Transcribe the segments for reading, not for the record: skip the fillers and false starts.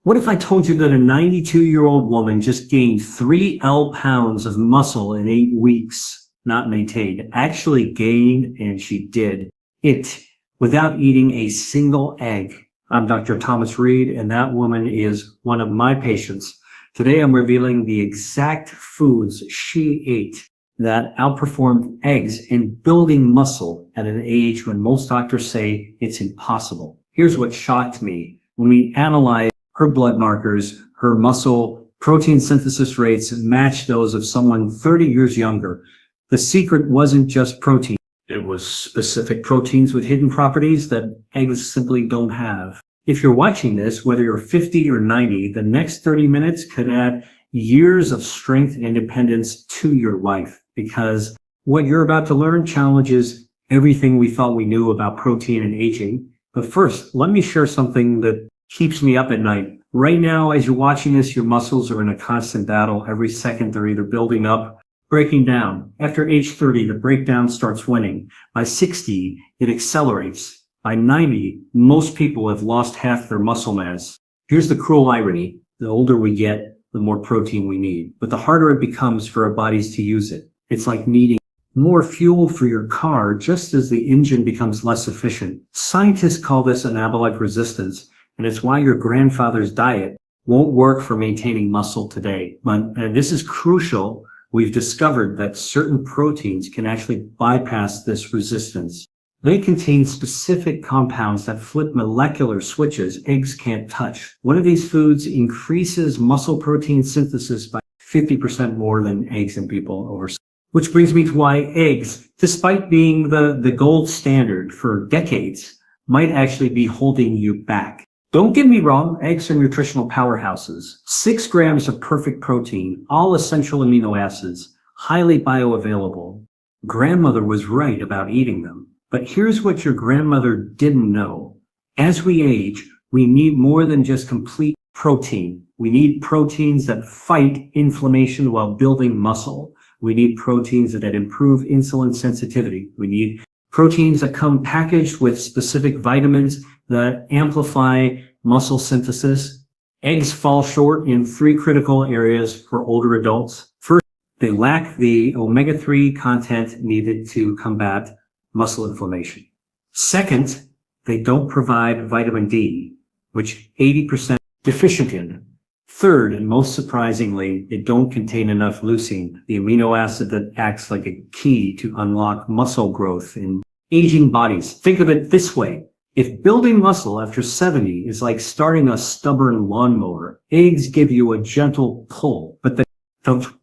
What if I told you that a 92-year-old woman just gained 3 pounds of muscle in 8 weeks, not maintained, actually gained, and she did it without eating a single egg? I'm Dr. Thomas Reed, and that woman is one of my patients. Today, I'm revealing the exact foods she ate that outperformed eggs in building muscle at an age when most doctors say it's impossible. Here's what shocked me. When we analyzed her blood markers, her muscle protein synthesis rates matched those of someone 30 years younger. The secret wasn't just protein. It was specific proteins with hidden properties that eggs simply don't have. If you're watching this, whether you're 50 or 90, the next 30 minutes could add years of strength and independence to your life, because what you're about to learn challenges everything we thought we knew about protein and aging. But first, let me share something that keeps me up at night. Right now, as you're watching this, your muscles are in a constant battle. Every second, they're either building up, breaking down. After age 30, the breakdown starts winning. By 60, it accelerates. By 90, most people have lost half their muscle mass. Here's the cruel irony. The older we get, the more protein we need. But the harder it becomes for our bodies to use it. It's like needing more fuel for your car just as the engine becomes less efficient. Scientists call this anabolic resistance. And it's why your grandfather's diet won't work for maintaining muscle today. And this is crucial. We've discovered that certain proteins can actually bypass this resistance. They contain specific compounds that flip molecular switches eggs can't touch. One of these foods increases muscle protein synthesis by 50% more than eggs in people over. Which brings me to why eggs, despite being the gold standard for decades, might actually be holding you back. Don't get me wrong, eggs are nutritional powerhouses. 6 grams of perfect protein, all essential amino acids, highly bioavailable. Grandmother was right about eating them. But here's what your grandmother didn't know. As we age, we need more than just complete protein. We need proteins that fight inflammation while building muscle. We need proteins that improve insulin sensitivity. We need proteins that come packaged with specific vitamins that amplify muscle synthesis. Eggs fall short in 3 critical areas for older adults. First, they lack the omega-3 content needed to combat muscle inflammation. Second, they don't provide vitamin D, which 80% deficient in. Third, and most surprisingly, they don't contain enough leucine, the amino acid that acts like a key to unlock muscle growth in aging bodies. Think of it this way. If building muscle after 70 is like starting a stubborn lawnmower, eggs give you a gentle pull. But the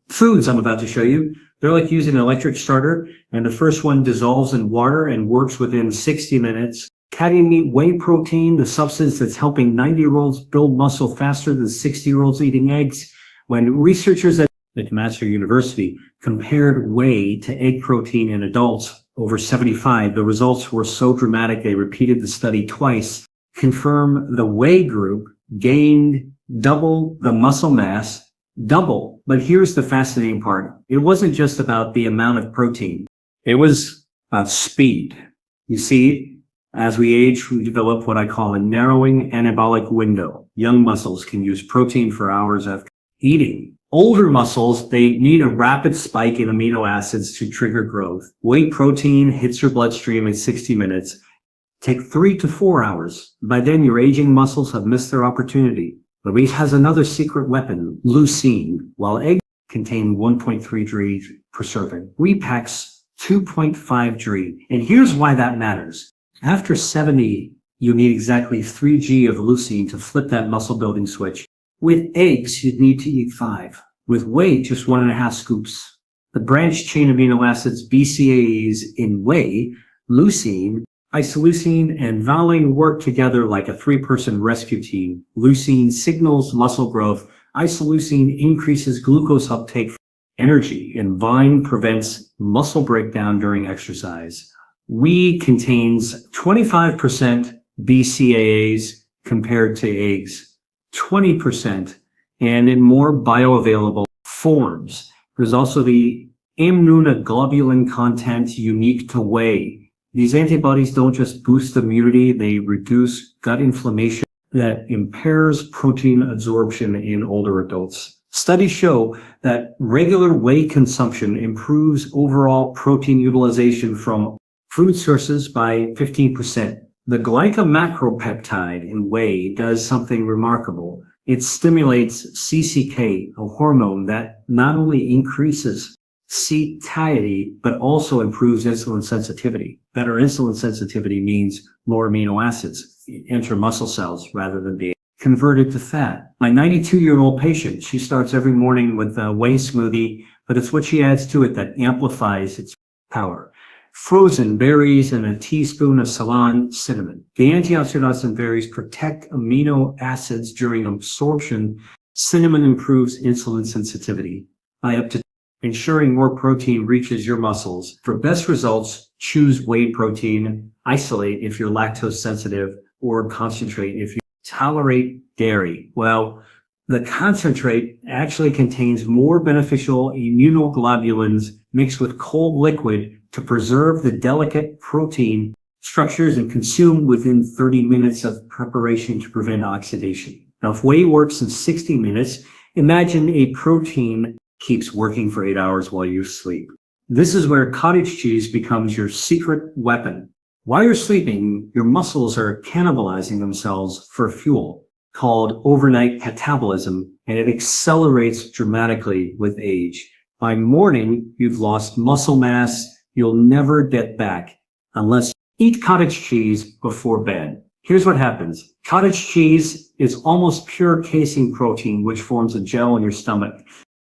foods I'm about to show you, they're like using an electric starter, and the first one dissolves in water and works within 60 minutes. Casein meat whey protein, the substance that's helping 90-year-olds build muscle faster than 60-year-olds eating eggs. When researchers at McMaster University compared whey to egg protein in adults over 75, the results were so dramatic they repeated the study twice, confirm the whey group gained double the muscle mass, double. But here's the fascinating part. It wasn't just about the amount of protein. It was about speed. You see, as we age, we develop what I call a narrowing anabolic window. Young muscles can use protein for hours after eating. Older muscles, they need a rapid spike in amino acids to trigger growth. Whey protein hits your bloodstream in 60 minutes. Take 3 to 4 hours. By then, your aging muscles have missed their opportunity. But wheat has another secret weapon, leucine. While eggs contain 1.3 G per serving, wheat packs 2.5 G. And here's why that matters. After 70, you need exactly 3 G of leucine to flip that muscle building switch. With eggs, you'd need to eat 5. With whey, just 1.5 scoops. The branched chain amino acids BCAAs in whey, leucine, isoleucine, and valine work together like a 3-person rescue team. Leucine signals muscle growth. Isoleucine increases glucose uptake for energy, and valine prevents muscle breakdown during exercise. Whey contains 25% BCAAs compared to eggs. 20%, and in more bioavailable forms. There's also the immunoglobulin content unique to whey. These antibodies don't just boost immunity, they reduce gut inflammation that impairs protein absorption in older adults. Studies show that regular whey consumption improves overall protein utilization from food sources by 15%. The glycomacropeptide in whey does something remarkable. It stimulates CCK, a hormone that not only increases satiety, but also improves insulin sensitivity. Better insulin sensitivity means more amino acids enter muscle cells rather than being converted to fat. My 92-year-old patient, she starts every morning with a whey smoothie, but it's what she adds to it that amplifies its power. Frozen berries and a teaspoon of Salmon cinnamon. The antioxidants in berries protect amino acids during absorption. Cinnamon improves insulin sensitivity by up to ensuring more protein reaches your muscles. For best results, choose whey protein, isolate if you're lactose sensitive, or concentrate if you tolerate dairy. Well, the concentrate actually contains more beneficial immunoglobulins mixed with cold liquid to preserve the delicate protein structures and consumed within 30 minutes of preparation to prevent oxidation. Now, if whey works in 60 minutes, imagine a protein keeps working for 8 hours while you sleep. This is where cottage cheese becomes your secret weapon. While you're sleeping, your muscles are cannibalizing themselves for fuel called overnight metabolism, and it accelerates dramatically with age. By morning, you've lost muscle mass you'll never get back unless you eat cottage cheese before bed. Here's what happens. Cottage cheese is almost pure casein protein, which forms a gel in your stomach.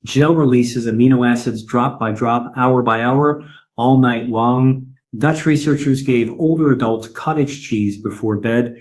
Gel releases amino acids drop by drop, hour by hour, all night long. Dutch researchers gave older adults cottage cheese before bed.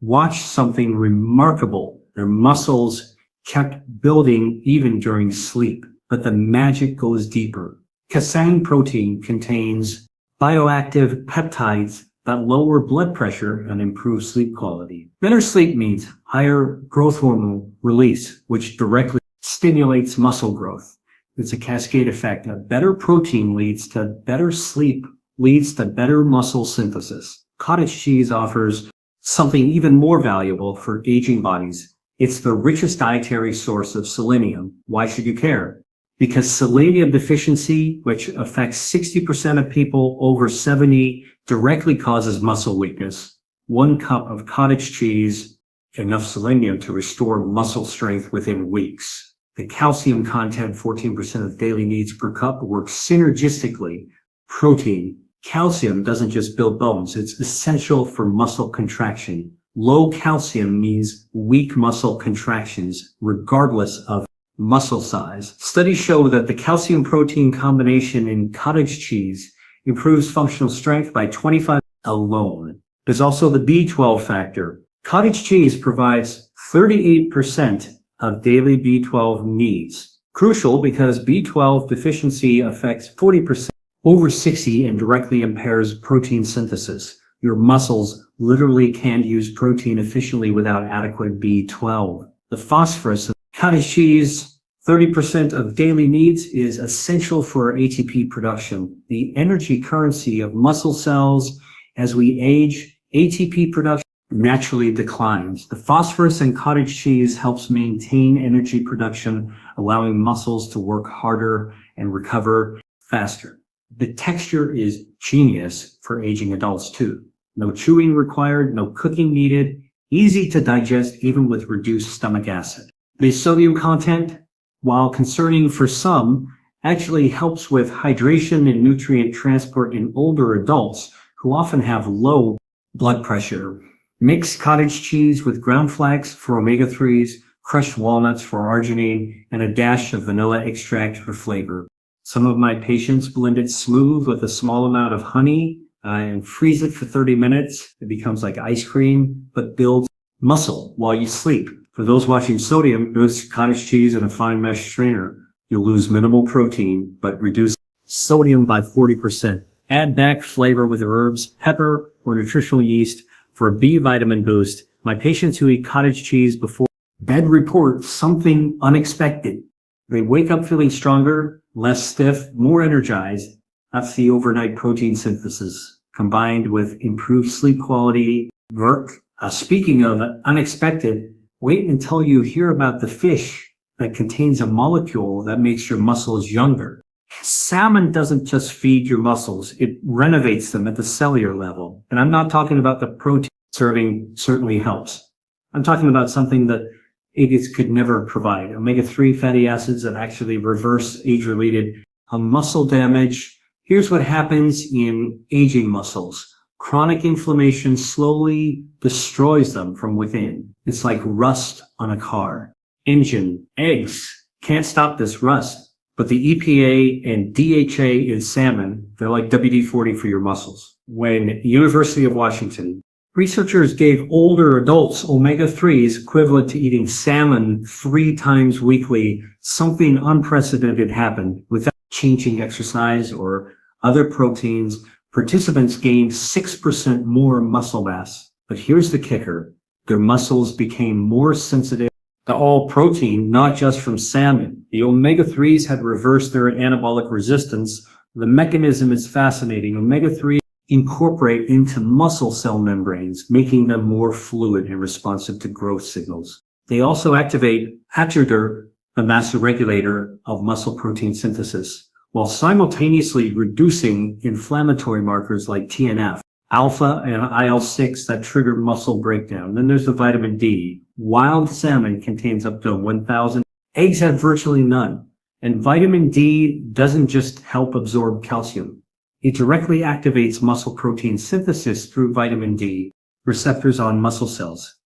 Watch something remarkable. Their muscles kept building even during sleep. But the magic goes deeper. Casein protein contains bioactive peptides that lower blood pressure and improve sleep quality. Better sleep means higher growth hormone release, which directly stimulates muscle growth. It's a cascade effect. A better protein leads to better sleep, leads to better muscle synthesis. Cottage cheese offers something even more valuable for aging bodies. It's the richest dietary source of selenium. Why should you care? Because selenium deficiency, which affects 60% of people over 70, directly causes muscle weakness. 1 cup of cottage cheese, enough selenium to restore muscle strength within weeks. The calcium content, 14% of daily needs per cup, works synergistically. Protein. Calcium doesn't just build bones. It's essential for muscle contraction. Low calcium means weak muscle contractions, regardless of muscle size. Studies show that the calcium protein combination in cottage cheese improves functional strength by 25% alone. There's also the B12 factor. Cottage cheese provides 38% of daily B12 needs. Crucial because B12 deficiency affects 40% over 60 and directly impairs protein synthesis. Your muscles literally can't use protein efficiently without adequate B12. The phosphorus of cottage cheese, 30% of daily needs, is essential for ATP production, the energy currency of muscle cells. As we age, ATP production naturally declines. The phosphorus in cottage cheese helps maintain energy production, allowing muscles to work harder and recover faster. The texture is genius for aging adults too. No chewing required, no cooking needed, easy to digest even with reduced stomach acid. The sodium content, while concerning for some, actually helps with hydration and nutrient transport in older adults who often have low blood pressure. Mix cottage cheese with ground flax for omega-3s, crushed walnuts for arginine, and a dash of vanilla extract for flavor. Some of my patients blend it smooth with a small amount of honey and freeze it for 30 minutes. It becomes like ice cream, but builds muscle while you sleep. For those watching sodium, use cottage cheese in a fine mesh strainer. You'll lose minimal protein, but reduce sodium by 40%. Add back flavor with herbs, pepper, or nutritional yeast for a B vitamin boost. My patients who eat cottage cheese before bed report something unexpected. They wake up feeling stronger, less stiff, more energized. That's the overnight protein synthesis combined with improved sleep quality. Work. Speaking of unexpected, wait until you hear about the fish that contains a molecule that makes your muscles younger. Salmon doesn't just feed your muscles, it renovates them at the cellular level. And I'm not talking about the protein serving certainly helps. I'm talking about something that eggs could never provide. Omega-3 fatty acids that actually reverse age-related muscle damage. Here's what happens in aging muscles. Chronic inflammation slowly destroys them from within. It's like rust on a car. Engine, eggs can't stop this rust. But the EPA and DHA in salmon, they're like WD-40 for your muscles. When University of Washington, researchers gave older adults omega-3s equivalent to eating salmon 3 times weekly, something unprecedented happened. Without changing exercise or other proteins, participants gained 6% more muscle mass. But here's the kicker. Their muscles became more sensitive to all protein, not just from salmon. The omega-3s had reversed their anabolic resistance. The mechanism is fascinating. Omega-3 incorporate into muscle cell membranes, making them more fluid and responsive to growth signals. They also activate atropine, the master regulator of muscle protein synthesis, while simultaneously reducing inflammatory markers like TNF, alpha and IL-6 that trigger muscle breakdown. Then there's the vitamin D. Wild salmon contains up to 1,000. Eggs have virtually none. And vitamin D doesn't just help absorb calcium. It directly activates muscle protein synthesis through vitamin D receptors on muscle cells.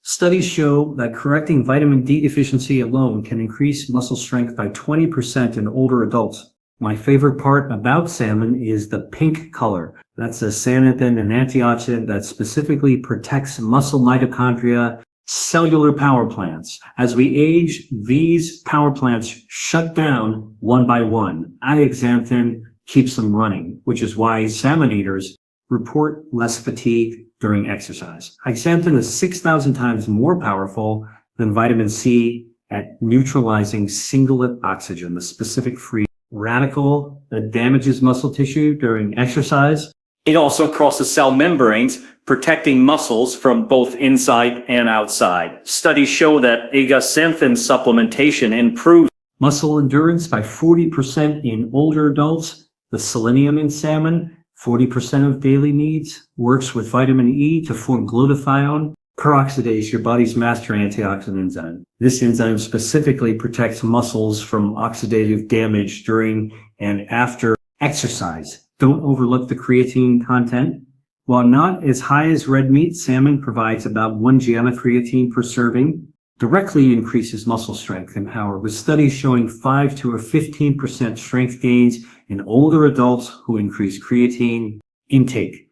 Studies show that correcting vitamin D deficiency alone can increase muscle strength by 20% in older adults. My favorite part about salmon is the pink color. That's a xanthan, an antioxidant that specifically protects muscle mitochondria, cellular power plants. As we age, these power plants shut down one by one. Xanthan keeps them running, which is why salmon eaters report less fatigue during exercise. Xanthan is 6,000 times more powerful than vitamin C at neutralizing singlet oxygen, the specific free radical that damages muscle tissue during exercise. It also crosses cell membranes, protecting muscles from both inside and outside. Studies show that xanthan supplementation improves muscle endurance by 40% in older adults. The selenium in salmon, 40% of daily needs, works with vitamin E to form glutathione peroxidase, your body's master antioxidant enzyme. This enzyme specifically protects muscles from oxidative damage during and after exercise. Don't overlook the creatine content. While not as high as red meat, salmon provides about 1 gram of creatine per serving, directly increases muscle strength and power, with studies showing 5 to 15% strength gains in older adults who increase creatine intake.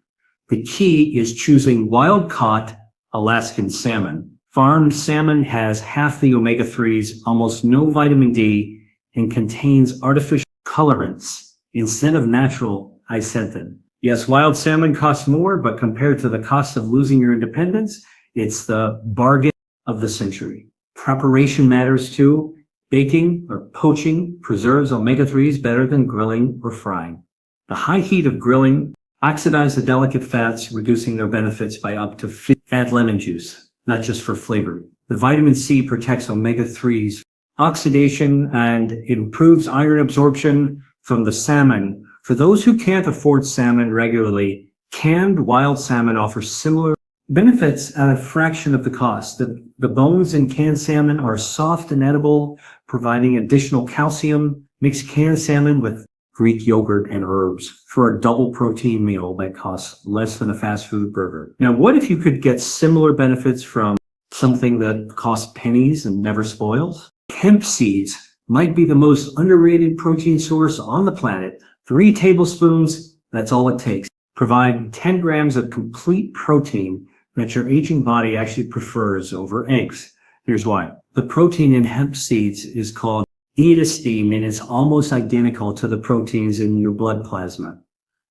The key is choosing wild-caught Alaskan salmon. Farmed salmon has half the omega-3s, almost no vitamin D, and contains artificial colorants instead of natural xanthan. Yes, wild salmon costs more, but compared to the cost of losing your independence, it's the bargain of the century. Preparation matters too. Baking or poaching preserves omega-3s better than grilling or frying. The high heat of grilling oxidizes the delicate fats, reducing their benefits by up to 50. Add lemon juice, not just for flavor. The vitamin C protects omega-3s oxidation and improves iron absorption from the salmon. For those who can't afford salmon regularly, canned wild salmon offers similar benefits at a fraction of the cost. The bones in canned salmon are soft and edible, providing additional calcium. Mix canned salmon with Greek yogurt and herbs for a double protein meal that costs less than a fast food burger. Now, what if you could get similar benefits from something that costs pennies and never spoils? Hemp seeds might be the most underrated protein source on the planet. 3 tablespoons, that's all it takes. Provide 10 grams of complete protein that your aging body actually prefers over eggs. Here's why. The protein in hemp seeds is called edesteam, and it's almost identical to the proteins in your blood plasma.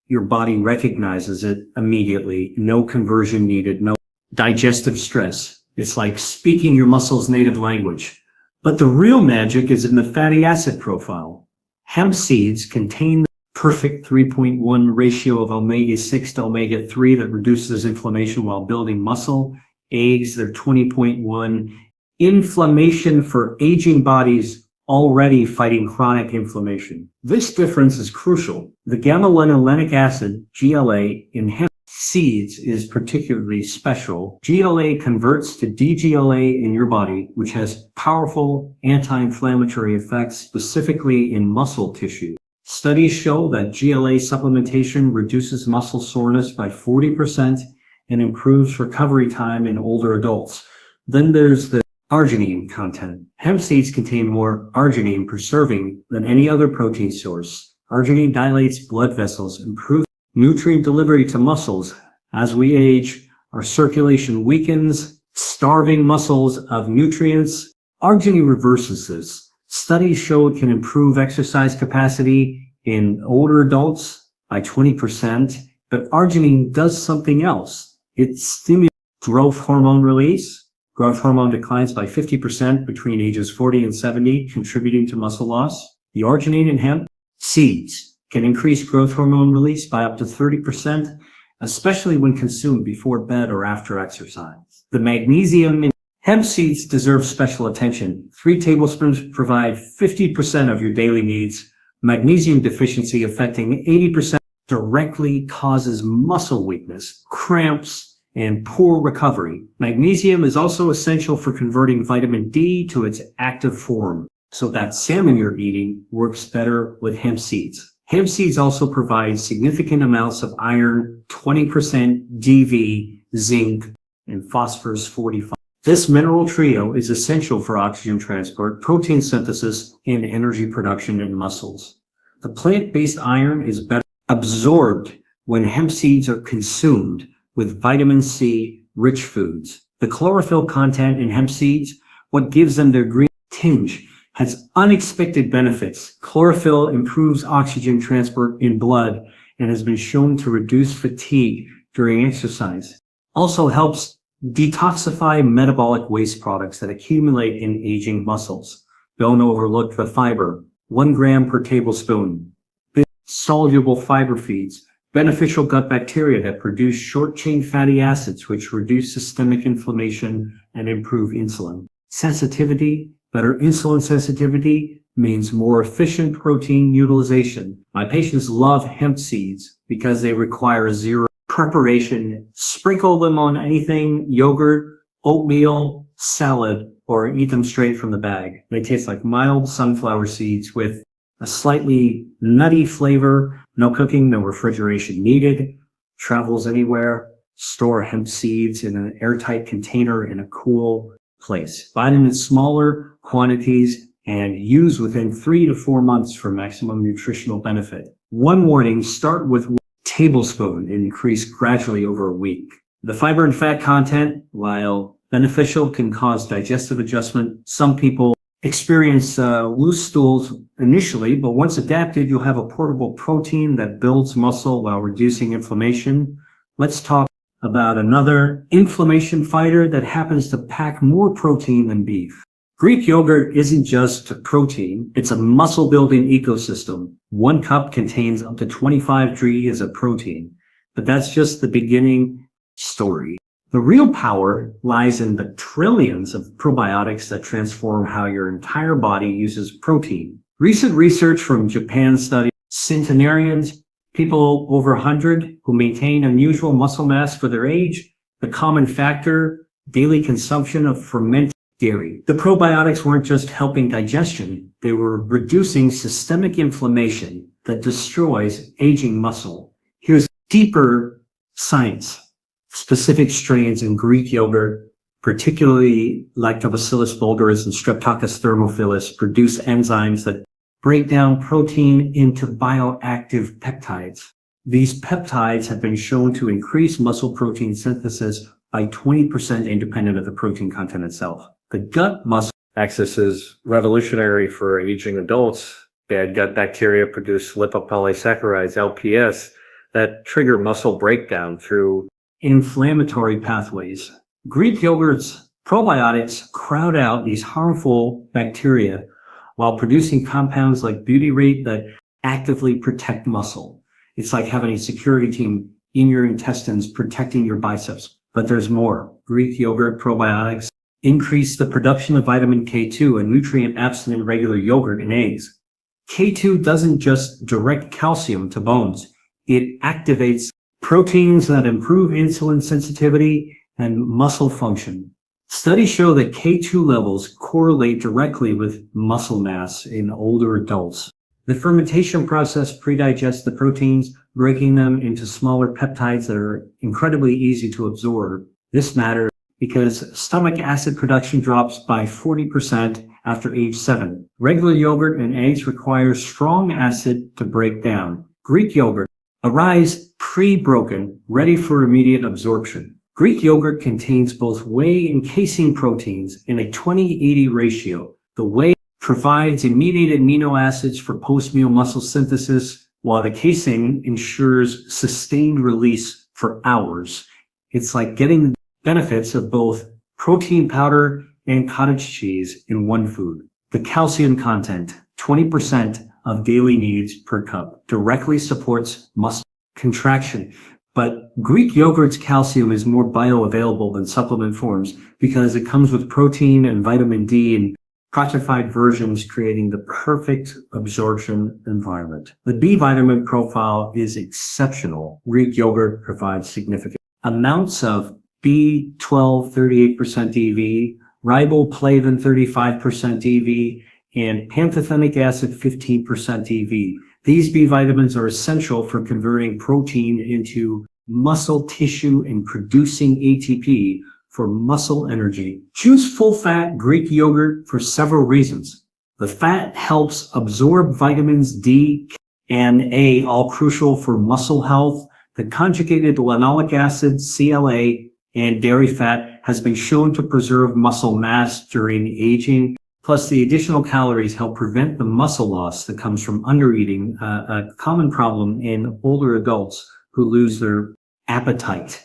Your body recognizes it immediately. No conversion needed, no digestive stress. It's like speaking your muscles' native language. But the real magic is in the fatty acid profile. Hemp seeds contain the perfect 3.1 ratio of omega-6 to omega-3 that reduces inflammation while building muscle Eggs, they're 20.1. Inflammation for aging bodies already fighting chronic inflammation. This difference is crucial. The gamma-linolenic acid, GLA, in hemp seeds is particularly special. GLA converts to DGLA in your body, which has powerful anti-inflammatory effects, specifically in muscle tissue. Studies show that GLA supplementation reduces muscle soreness by 40% and improves recovery time in older adults. Then there's the arginine content. Hemp seeds contain more arginine per serving than any other protein source. Arginine dilates blood vessels, improves nutrient delivery to muscles. As we age, our circulation weakens, starving muscles of nutrients. Arginine reverses this. Studies show it can improve exercise capacity in older adults by 20%, but arginine does something else. It stimulates growth hormone release. Growth hormone declines by 50% between ages 40 and 70, contributing to muscle loss. The arginine in hemp seeds can increase growth hormone release by up to 30%, especially when consumed before bed or after exercise. The magnesium in hemp seeds deserve special attention. 3 tablespoons provide 50% of your daily needs. Magnesium deficiency affecting 80% directly causes muscle weakness, cramps, and poor recovery. Magnesium is also essential for converting vitamin D to its active form, so that salmon you're eating works better with hemp seeds. Hemp seeds also provide significant amounts of iron, 20% DV, zinc, and phosphorus 45. This mineral trio is essential for oxygen transport, protein synthesis, and energy production in muscles. The plant-based iron is better absorbed when hemp seeds are consumed with vitamin C rich foods. The chlorophyll content in hemp seeds, what gives them their green tinge, has unexpected benefits. Chlorophyll improves oxygen transport in blood and has been shown to reduce fatigue during exercise. Also helps detoxify metabolic waste products that accumulate in aging muscles. Don't overlook the fiber, 1 gram per tablespoon. Soluble fiber feeds, beneficial gut bacteria that produce short-chain fatty acids, which reduce systemic inflammation and improve insulin. Sensitivity, better insulin sensitivity means more efficient protein utilization. My patients love hemp seeds because they require zero preparation. Sprinkle them on anything, yogurt, oatmeal, salad, or eat them straight from the bag. They taste like mild sunflower seeds with a slightly nutty flavor, no cooking, no refrigeration needed, travels anywhere. Store hemp seeds in an airtight container in a cool place. Buy them in smaller quantities and use within 3 to 4 months for maximum nutritional benefit. One warning, start with 1 tablespoon and increase gradually over a week. The fiber and fat content, while beneficial, can cause digestive adjustment. Some people experience loose stools initially, but once adapted, you'll have a portable protein that builds muscle while reducing inflammation. Let's talk about another inflammation fighter that happens to pack more protein than beef. Greek yogurt isn't just protein, it's a muscle-building ecosystem. 1 cup contains up to 25 G of protein, but that's just the beginning story. The real power lies in the trillions of probiotics that transform how your entire body uses protein. Recent research from Japan studied centenarians, people over 100 who maintain unusual muscle mass for their age. The common factor, daily consumption of fermented dairy. The probiotics weren't just helping digestion, they were reducing systemic inflammation that destroys aging muscle. Here's deeper science. Specific strains in Greek yogurt, particularly Lactobacillus vulgaris and Streptococcus thermophilus, produce enzymes that break down protein into bioactive peptides. These peptides have been shown to increase muscle protein synthesis by 20% independent of the protein content itself. The gut muscle axis is revolutionary for aging adults. Bad gut bacteria produce lipopolysaccharides, LPS, that trigger muscle breakdown through inflammatory pathways. Greek yogurt's probiotics crowd out these harmful bacteria while producing compounds like butyrate that actively protect muscle. It's like having a security team in your intestines protecting your biceps. But there's more. Greek yogurt probiotics increase the production of vitamin K2, a nutrient absent in regular yogurt and eggs. K2 doesn't just direct calcium to bones. It activates proteins that improve insulin sensitivity and muscle function. Studies show that K2 levels correlate directly with muscle mass in older adults. The fermentation process predigests the proteins, breaking them into smaller peptides that are incredibly easy to absorb. This matters because stomach acid production drops by 40% after age 7. Regular yogurt and eggs require strong acid to break down. Greek yogurt arrives pre-broken, ready for immediate absorption. Greek yogurt contains both whey and casein proteins in a 20-80 ratio. The whey provides immediate amino acids for post-meal muscle synthesis, while the casein ensures sustained release for hours. It's like getting the benefits of both protein powder and cottage cheese in one food. The calcium content, 20% of daily needs per cup, directly supports muscle contraction. But Greek yogurt's calcium is more bioavailable than supplement forms because it comes with protein and vitamin D in fortified versions, creating the perfect absorption environment. The B vitamin profile is exceptional. Greek yogurt provides significant amounts of B12, 38% EV, riboflavin, 35% EV, and pantothenic acid, 15% EV. These B vitamins are essential for converting protein into muscle tissue and producing ATP for muscle energy. Choose full-fat Greek yogurt for several reasons. The fat helps absorb vitamins D and A, all crucial for muscle health. The conjugated linoleic acid, CLA, and dairy fat has been shown to preserve muscle mass during aging. Plus, the additional calories help prevent the muscle loss that comes from undereating, a common problem in older adults who lose their appetite.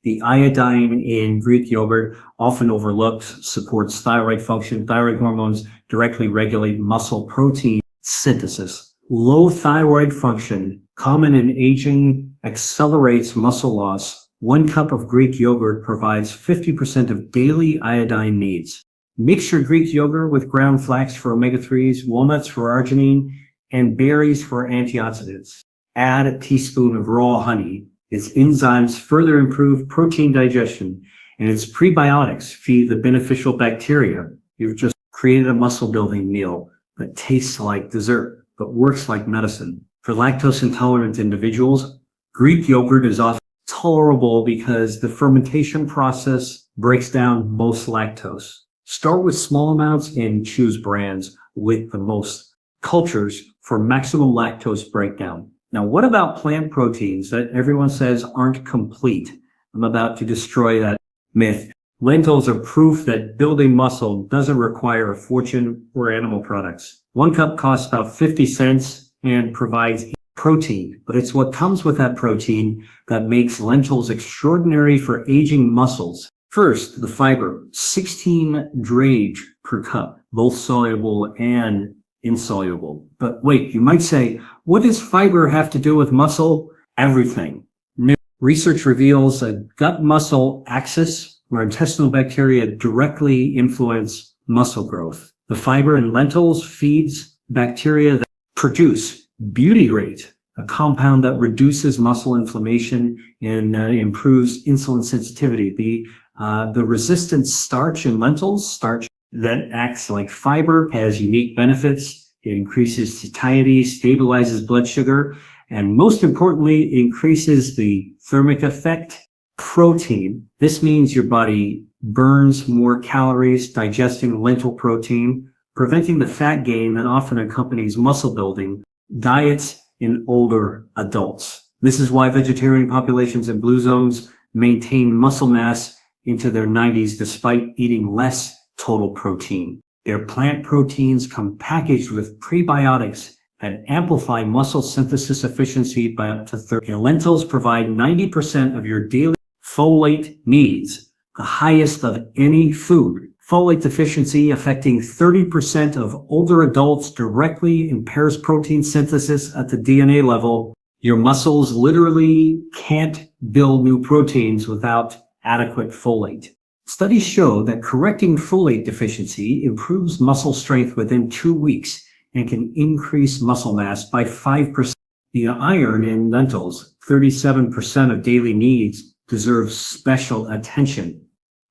The iodine in Greek yogurt, often overlooked, supports thyroid function. Thyroid hormones directly regulate muscle protein synthesis. Low thyroid function, common in aging, accelerates muscle loss. 1 cup of Greek yogurt provides 50% of daily iodine needs. Mix your Greek yogurt with ground flax for omega-3s, walnuts for arginine, and berries for antioxidants. Add a teaspoon of raw honey. Its enzymes further improve protein digestion, and its prebiotics feed the beneficial bacteria. You've just created a muscle-building meal that tastes like dessert, but works like medicine. For lactose-intolerant individuals, Greek yogurt is often tolerable because the fermentation process breaks down most lactose. Start with small amounts and choose brands with the most cultures for maximum lactose breakdown. Now, what about plant proteins that everyone says aren't complete? I'm about to destroy that myth. Lentils are proof that building muscle doesn't require a fortune or animal products. 1 cup costs about 50 cents and provides protein, but it's what comes with that protein that makes lentils extraordinary for aging muscles. First, the fiber, 16 drage per cup, both soluble and insoluble. But wait, you might say, what does fiber have to do with muscle? Everything. New research reveals a gut-muscle axis where intestinal bacteria directly influence muscle growth. The fiber in lentils feeds bacteria that produce butyrate, a compound that reduces muscle inflammation and improves insulin sensitivity. The resistant starch in lentils, starch that acts like fiber, has unique benefits. It increases satiety, stabilizes blood sugar, and most importantly, increases the thermic effect. Protein. This means your body burns more calories digesting lentil protein, preventing the fat gain that often accompanies muscle building diets in older adults. This is why vegetarian populations in blue zones maintain muscle mass into their 90s despite eating less total protein. Their plant proteins come packaged with prebiotics that amplify muscle synthesis efficiency by up to 30%. Lentils provide 90% of your daily folate needs, the highest of any food. Folate deficiency affecting 30% of older adults directly impairs protein synthesis at the DNA level. Your muscles literally can't build new proteins without adequate folate. Studies show that correcting folate deficiency improves muscle strength within 2 weeks and can increase muscle mass by 5%. The iron in lentils, 37% of daily needs, deserves special attention.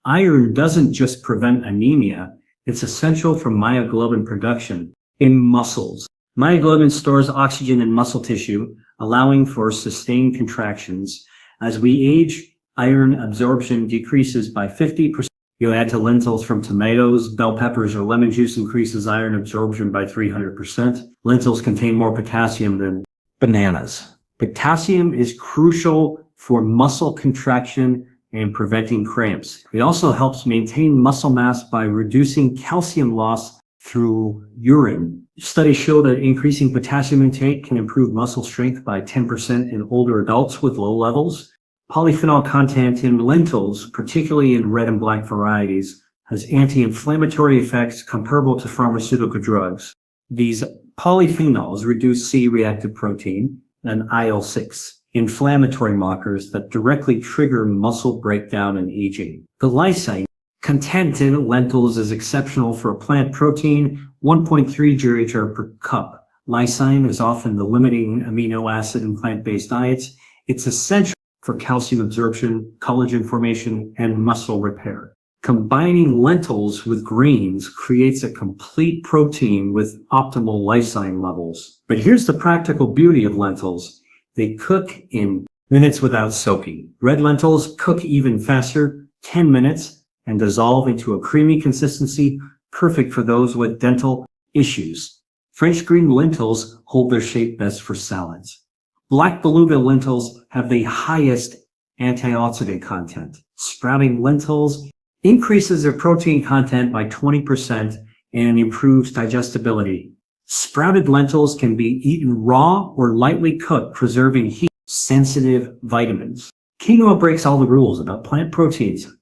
Iron doesn't just prevent anemia, it's essential for myoglobin production in muscles. Myoglobin stores oxygen in muscle tissue, allowing for sustained contractions. As we age, iron absorption decreases by 50%. You add to lentils from tomatoes, bell peppers, or lemon juice increases iron absorption by 300%. Lentils contain more potassium than bananas. Potassium is crucial for muscle contraction and preventing cramps. It also helps maintain muscle mass by reducing calcium loss through urine. Studies show that increasing potassium intake can improve muscle strength by 10% in older adults with low levels. Polyphenol content in lentils, particularly in red and black varieties, has anti-inflammatory effects comparable to pharmaceutical drugs. These polyphenols reduce C-reactive protein and IL-6, inflammatory markers that directly trigger muscle breakdown and aging. The lysine content in lentils is exceptional for a plant protein, 1.3 GHR per cup. Lysine is often the limiting amino acid in plant-based diets. It's essential for calcium absorption, collagen formation, and muscle repair. Combining lentils with greens creates a complete protein with optimal lysine levels. But here's the practical beauty of lentils. They cook in minutes without soaking. Red lentils cook even faster, 10 minutes, and dissolve into a creamy consistency, perfect for those with dental issues. French green lentils hold their shape best for salads. Black beluga lentils have the highest antioxidant content. Sprouting lentils increases their protein content by 20% and improves digestibility. Sprouted lentils can be eaten raw or lightly cooked, preserving heat-sensitive vitamins. Quinoa breaks all the rules about plant proteins.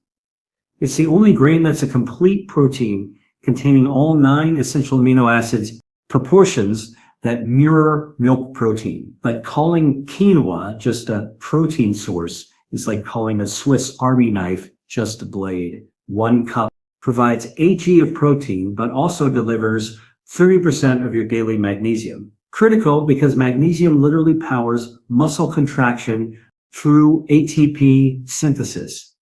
It's the only grain that's a complete protein containing all 9 essential amino acids, proportions that mirror milk protein. But calling quinoa just a protein source is like calling a Swiss Army knife just a blade. 1 cup provides 8 g of protein, but also delivers 30% of your daily magnesium. Critical because magnesium literally powers muscle contraction through ATP synthesis.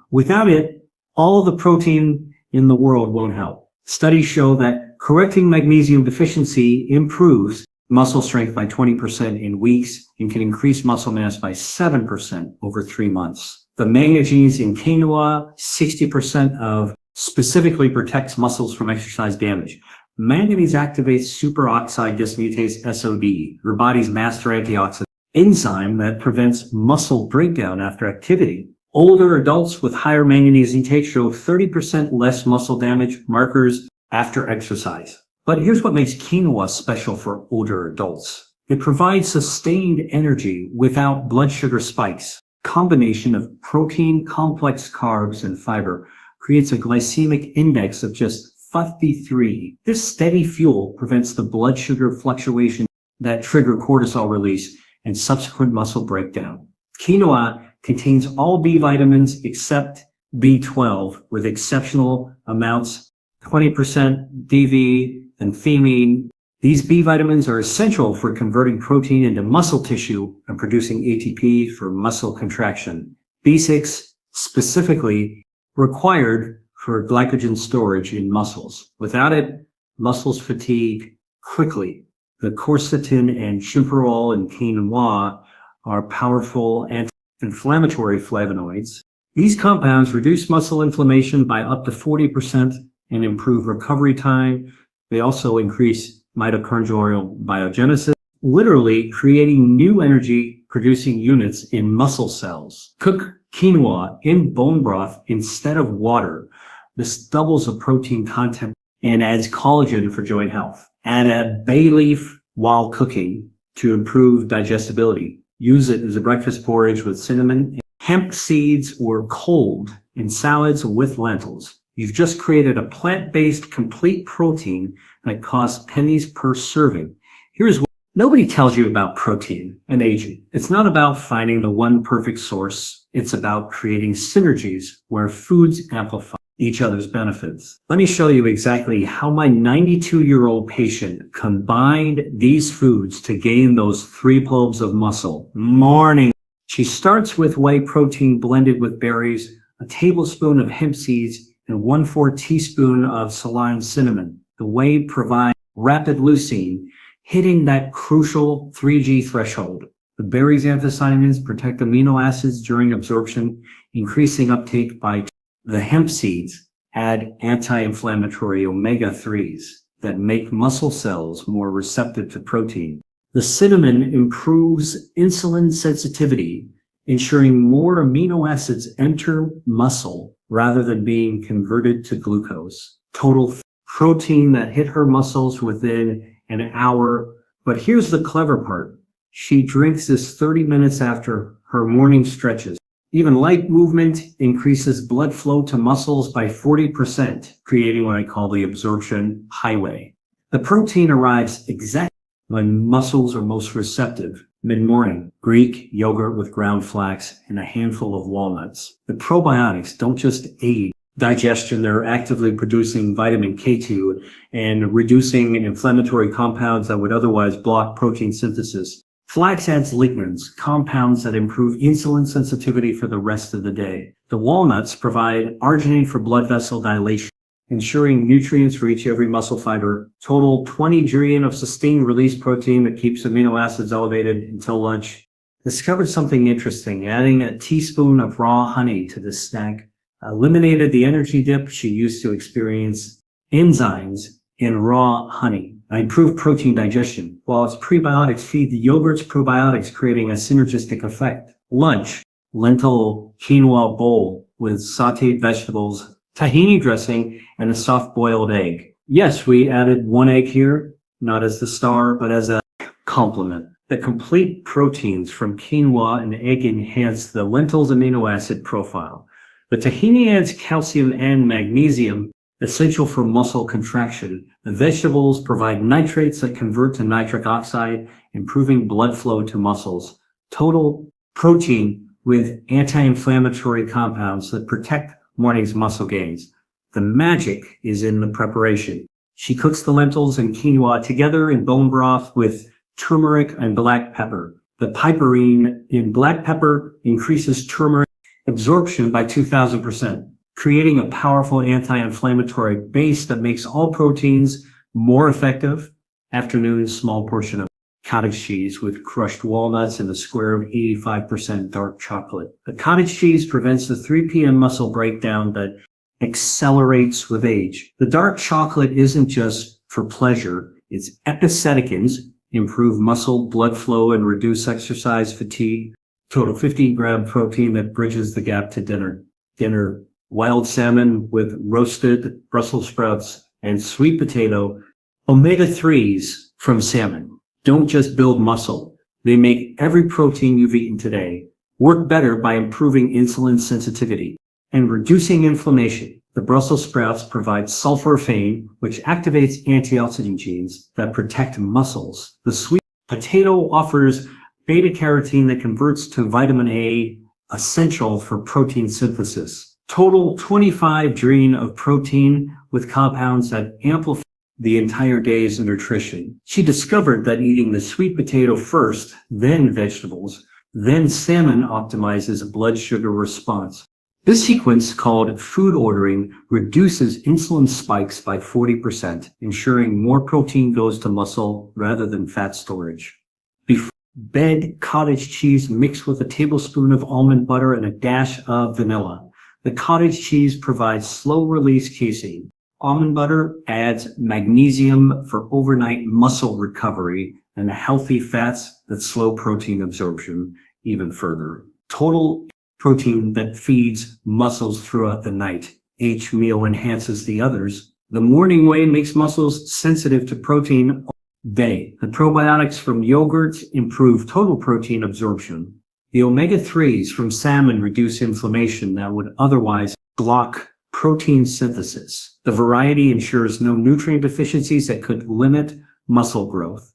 Without it, all the protein in the world won't help. Studies show that correcting magnesium deficiency improves muscle strength by 20% in weeks and can increase muscle mass by 7% over 3 months. The manganese in quinoa, 60% of, specifically protects muscles from exercise damage. Manganese activates superoxide dismutase SOD, your body's master antioxidant enzyme that prevents muscle breakdown after activity. Older adults with higher manganese intake show 30% less muscle damage markers after exercise. But here's what makes quinoa special for older adults. It provides sustained energy without blood sugar spikes. Combination of protein, complex carbs, and fiber creates a glycemic index of just 53. This steady fuel prevents the blood sugar fluctuation that trigger cortisol release and subsequent muscle breakdown. Quinoa contains all B vitamins except B12 with exceptional amounts, 20% DV and thymine. These B vitamins are essential for converting protein into muscle tissue and producing ATP for muscle contraction. B6 specifically required for glycogen storage in muscles. Without it, muscles fatigue quickly. The quercetin and chypirol in quinoa are powerful anti-inflammatory flavonoids. These compounds reduce muscle inflammation by up to 40% and improve recovery time. They also increase mitochondrial biogenesis, literally creating new energy producing units in muscle cells. Cook quinoa in bone broth instead of water. This doubles the protein content and adds collagen for joint health. Add a bay leaf while cooking to improve digestibility. Use it as a breakfast porridge with cinnamon, hemp seeds, or cold in salads with lentils. You've just created a plant-based complete protein that costs pennies per serving. Here's Nobody tells you about protein and aging. It's not about finding the one perfect source. It's about creating synergies where foods amplify each other's benefits. Let me show you exactly how my 92-year-old patient combined these foods to gain those 3 globes of muscle. Morning. She starts with whey protein blended with berries, a tablespoon of hemp seeds, and 1/4 teaspoon of Salmon cinnamon. The whey provides rapid leucine, hitting that crucial 3G threshold. The berries' anthocyanins protect amino acids during absorption, increasing uptake by the hemp seeds add anti-inflammatory omega-3s that make muscle cells more receptive to protein. The cinnamon improves insulin sensitivity, ensuring more amino acids enter muscle rather than being converted to glucose. Total protein that hit her muscles within an hour. But here's the clever part. She drinks this 30 minutes after her morning stretches. Even light movement increases blood flow to muscles by 40%, creating what I call the absorption highway. The protein arrives exactly when muscles are most receptive, mid-morning. Greek yogurt with ground flax and a handful of walnuts. The probiotics don't just aid digestion, they're actively producing vitamin K2 and reducing inflammatory compounds that would otherwise block protein synthesis. Flax adds lignans, compounds that improve insulin sensitivity for the rest of the day. The walnuts provide arginine for blood vessel dilation, ensuring nutrients reach every muscle fiber. Total 20 J of sustained release protein that keeps amino acids elevated until lunch. Discovered something interesting, adding a teaspoon of raw honey to the snack eliminated the energy dip she used to experience. Enzymes in raw honey improve protein digestion, while its prebiotics feed the yogurt's probiotics, creating a synergistic effect. Lunch, lentil quinoa bowl with sauteed vegetables, tahini dressing, and a soft boiled egg. Yes, we added 1 egg here, not as the star, but as a complement. The complete proteins from quinoa and egg enhance the lentils amino acid profile. The tahini adds calcium and magnesium, essential for muscle contraction. The vegetables provide nitrates that convert to nitric oxide, improving blood flow to muscles. Total protein with anti-inflammatory compounds that protect morning's muscle gains. The magic is in the preparation. She cooks the lentils and quinoa together in bone broth with turmeric and black pepper. The piperine in black pepper increases turmeric absorption by 2,000%, creating a powerful anti-inflammatory base that makes all proteins more effective. Afternoon, small portion of cottage cheese with crushed walnuts and a square of 85% dark chocolate. The cottage cheese prevents the 3 p.m. muscle breakdown that accelerates with age. The dark chocolate isn't just for pleasure, its epicetecins improve muscle blood flow and reduce exercise fatigue. Total 15-gram protein that bridges the gap to dinner. Wild salmon with roasted Brussels sprouts and sweet potato. Omega-3s from salmon don't just build muscle. They make every protein you've eaten today work better by improving insulin sensitivity and reducing inflammation. The Brussels sprouts provide sulforaphane, which activates antioxidant genes that protect muscles. The sweet potato offers beta-carotene that converts to vitamin A, essential for protein synthesis. Total 25 J of protein with compounds that amplify the entire day's nutrition. She discovered that eating the sweet potato first, then vegetables, then salmon optimizes blood sugar response. This sequence, called food ordering, reduces insulin spikes by 40%, ensuring more protein goes to muscle rather than fat storage. Before bed, cottage cheese mixed with a tablespoon of almond butter and a dash of vanilla. The cottage cheese provides slow-release casein. Almond butter adds magnesium for overnight muscle recovery and healthy fats that slow protein absorption even further. Total protein that feeds muscles throughout the night. Each meal enhances the others. The morning whey makes muscles sensitive to protein all day. The probiotics from yogurts improve total protein absorption. The omega-3s from salmon reduce inflammation that would otherwise block protein synthesis. The variety ensures no nutrient deficiencies that could limit muscle growth.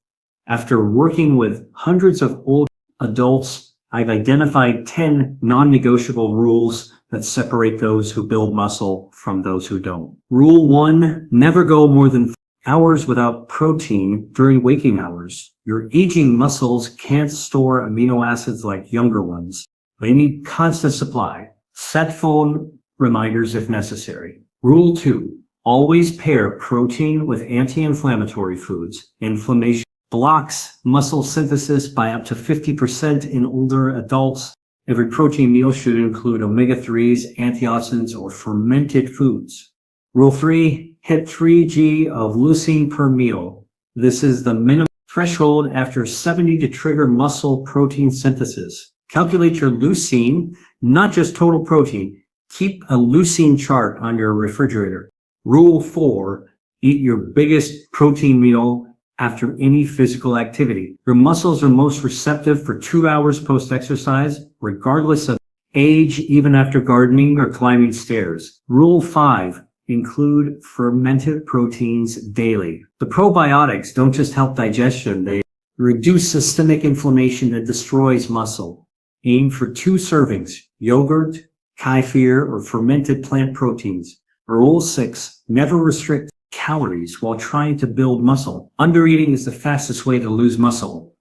After working with hundreds of old adults, I've identified 10 non-negotiable rules that separate those who build muscle from those who don't. Rule 1, never go more than 4 hours without protein during waking hours. Your aging muscles can't store amino acids like younger ones. They need constant supply. Set phone reminders if necessary. Rule 2, always pair protein with anti-inflammatory foods. Inflammation blocks muscle synthesis by up to 50% in older adults. Every protein meal should include omega-3s, antioxidants, or fermented foods. Rule 3, hit 3 g of leucine per meal. This is the minimum threshold after 70 to trigger muscle protein synthesis. Calculate your leucine, not just total protein. Keep a leucine chart on your refrigerator. Rule 4, eat your biggest protein meal after any physical activity. Your muscles are most receptive for 2 hours post-exercise, regardless of age, even after gardening or climbing stairs. Rule 5, include fermented proteins daily. The probiotics don't just help digestion, they reduce systemic inflammation that destroys muscle. Aim for 2 servings, yogurt, kefir, or fermented plant proteins. Rule 6, never restrict calories while trying to build muscle. Undereating is the fastest way to lose muscle.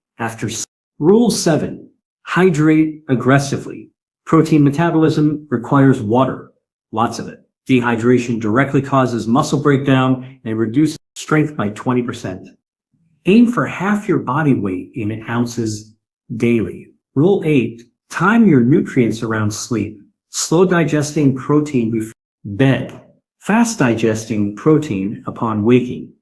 Rule 7, hydrate aggressively. Protein metabolism requires water, lots of it. Dehydration directly causes muscle breakdown and reduces strength by 20%. Aim for half your body weight in ounces daily. Rule 8, time your nutrients around sleep. Slow digesting protein before bed. Fast digesting protein upon waking.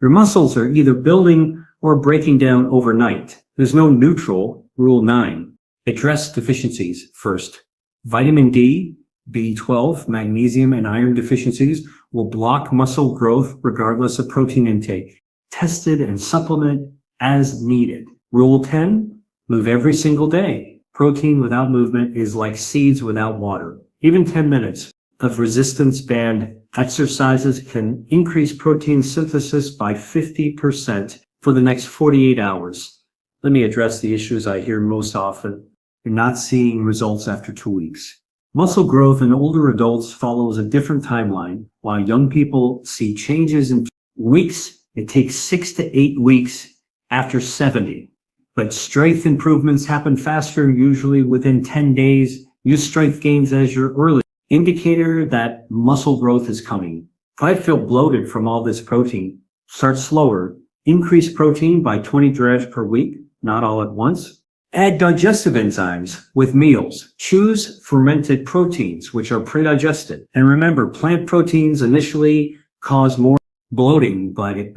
Your muscles are either building or breaking down overnight. There's no neutral. Rule 9. Address deficiencies first. Vitamin D, B12, magnesium, and iron deficiencies will block muscle growth regardless of protein intake. Tested and supplement as needed. Rule 10. Move every single day. Protein without movement is like seeds without water. Even 10 minutes of resistance band exercises can increase protein synthesis by 50% for the next 48 hours. Let me address the issues I hear most often. You're not seeing results after 2 weeks. Muscle growth in older adults follows a different timeline. While young people see changes in weeks, it takes 6 to 8 weeks after 70. But strength improvements happen faster, usually within 10 days. Use strength gains as your early indicator that muscle growth is coming. If I feel bloated from all this protein, start slower. Increase protein by 20 grams per week, not all at once. Add digestive enzymes with meals. Choose fermented proteins, which are pre-digested. And remember, plant proteins initially cause more bloating, but it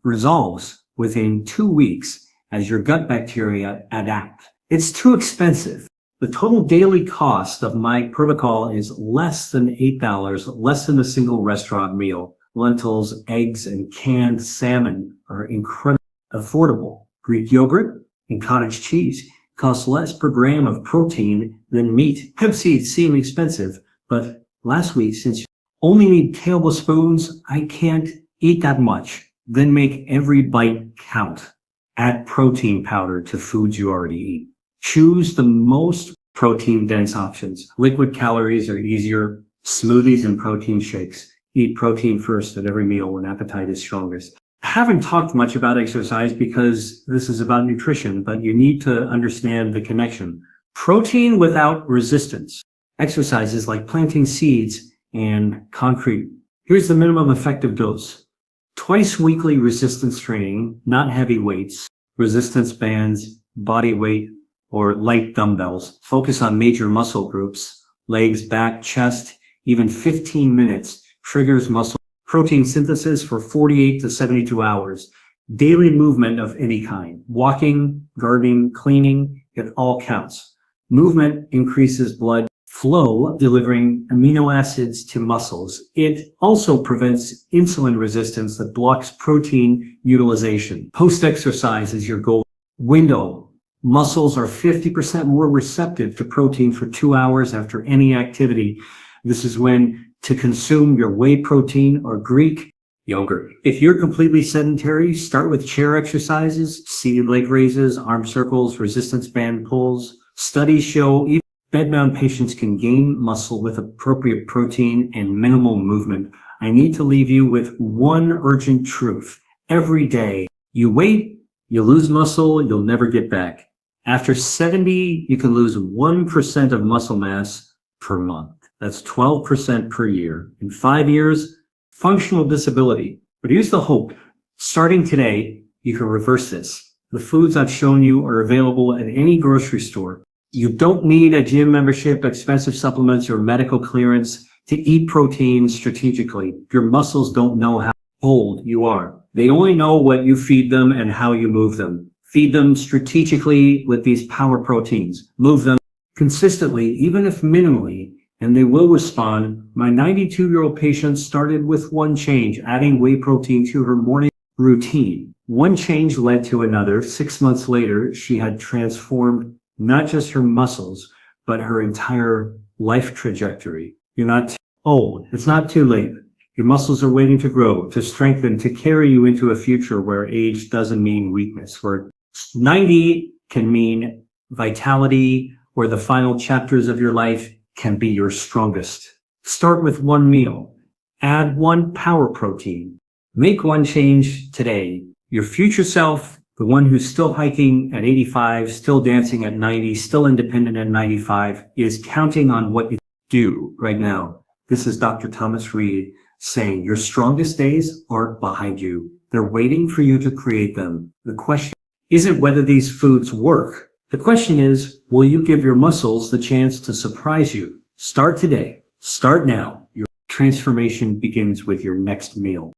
resolves within 2 weeks as your gut bacteria adapt. It's too expensive. The total daily cost of my protocol is less than $8, less than a single restaurant meal. Lentils, eggs, and canned salmon are incredibly affordable. Greek yogurt and cottage cheese cost less per gram of protein than meat. Hemp seeds seem expensive, but last week, since you only need tablespoons, I can't eat that much. Then make every bite count. Add protein powder to foods you already eat. Choose the most protein-dense options. Liquid calories are easier. Smoothies and protein shakes. Eat protein first at every meal when appetite is strongest. I haven't talked much about exercise because this is about nutrition, but you need to understand the connection. Protein without resistance. Exercises like planting seeds and concrete. Here's the minimum effective dose. Twice weekly resistance training, not heavy weights, resistance bands, body weight, or light dumbbells. Focus on major muscle groups, legs, back, chest. Even 15 minutes triggers muscle protein synthesis for 48 to 72 hours. Daily movement of any kind. Walking, gardening, cleaning, it all counts. Movement increases blood flow, delivering amino acids to muscles. It also prevents insulin resistance that blocks protein utilization. Post-exercise is your goal window. Muscles are 50% more receptive to protein for 2 hours after any activity. This is when to consume your whey protein or Greek younger. If you're completely sedentary, start with chair exercises, seated leg raises, arm circles, resistance band pulls. Studies show even bedbound patients can gain muscle with appropriate protein and minimal movement. I need to leave you with one urgent truth. Every day you wait, you lose muscle, you'll never get back. After 70, you can lose 1% of muscle mass per month. That's 12% per year. In 5 years, functional disability. But here's the hope. Starting today, you can reverse this. The foods I've shown you are available at any grocery store. You don't need a gym membership, expensive supplements, or medical clearance to eat protein strategically. Your muscles don't know how old you are. They only know what you feed them and how you move them. Feed them strategically with these power proteins. Move them consistently, even if minimally, and they will respond. My 92-year-old patient started with one change, adding whey protein to her morning routine. One change led to another. 6 months later, she had transformed not just her muscles, but her entire life trajectory. You're not old. It's not too late. Your muscles are waiting to grow, to strengthen, to carry you into a future where age doesn't mean weakness, where 90 can mean vitality, where the final chapters of your life can be your strongest. Start with one meal. Add one power protein. Make one change today. Your future self, the one who's still hiking at 85, still dancing at 90, still independent at 95, is counting on what you do right now. This is Dr. Thomas Reed saying your strongest days aren't behind you. They're waiting for you to create them. The question isn't whether these foods work. The question is, will you give your muscles the chance to surprise you? Start today. Start now. Your transformation begins with your next meal.